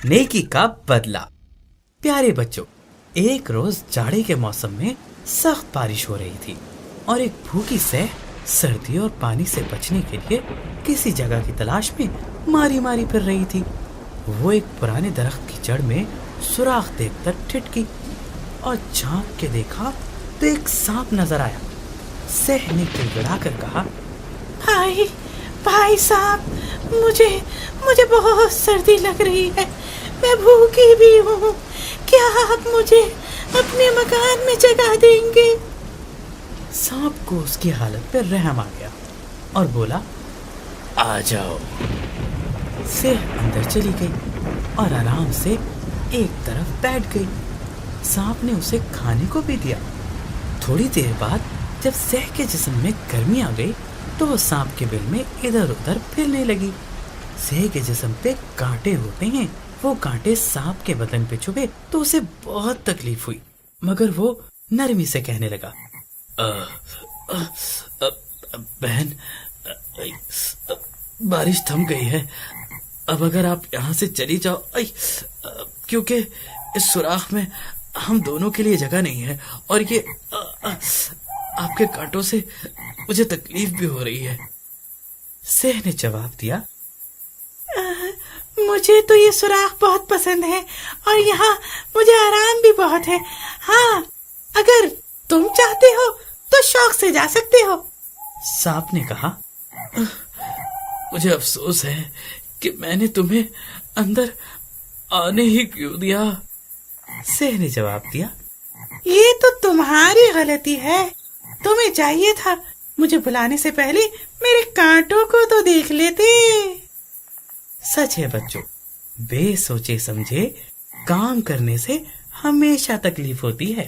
नेकी का बदला। प्यारे बच्चों, एक रोज जाड़े के मौसम में सख्त बारिश हो रही थी और एक भूखी सैह सर्दी और पानी से बचने के लिए किसी जगह की तलाश में मारी मारी फिर रही थी। वो एक पुराने दरख्त की जड़ में सुराख देखकर ठिठकी और झांक के देखा तो एक सांप नजर आया। सैह ने गिड़गिड़ा कर कहा, भाई साहब, मुझे बहुत सर्दी लग रही है, मैं भूखी भी हूँ, क्या आप मुझे अपने मकान में जगह देंगे? सांप को उसकी हालत पर रहम आ गया और बोला, आ जाओ। सैह अंदर चली गई और आराम से एक तरफ बैठ गई। सांप ने उसे खाने को भी दिया। थोड़ी देर बाद जब सैह के जिस्म में गर्मी आ गई तो वो सांप के बिल में इधर उधर फिरने लगी। सैह के जिस्म पे कांटे होते हैं, वो कांटे सांप के बदन पे चुभे तो उसे बहुत तकलीफ हुई, मगर वो नरमी से कहने लगा, बहन, बारिश थम गई है, अब अगर आप यहाँ से चली जाओ, क्योंकि इस सुराख में हम दोनों के लिए जगह नहीं है और ये आपके कांटों से मुझे तकलीफ भी हो रही है। सैह ने जवाब दिया, मुझे तो ये सुराख बहुत पसंद है और यहाँ मुझे आराम भी बहुत है। हाँ, अगर तुम चाहते हो तो शौक से जा सकते हो। सांप ने कहा, मुझे अफसोस है कि मैंने तुम्हें अंदर आने ही क्यों दिया। सैह ने जवाब दिया, ये तो तुम्हारी गलती है, तुम्हें चाहिए था मुझे बुलाने से पहले मेरे कांटों को तो देख लेते। सच है बच्चों, बेसोचे समझे काम करने से हमेशा तकलीफ होती है।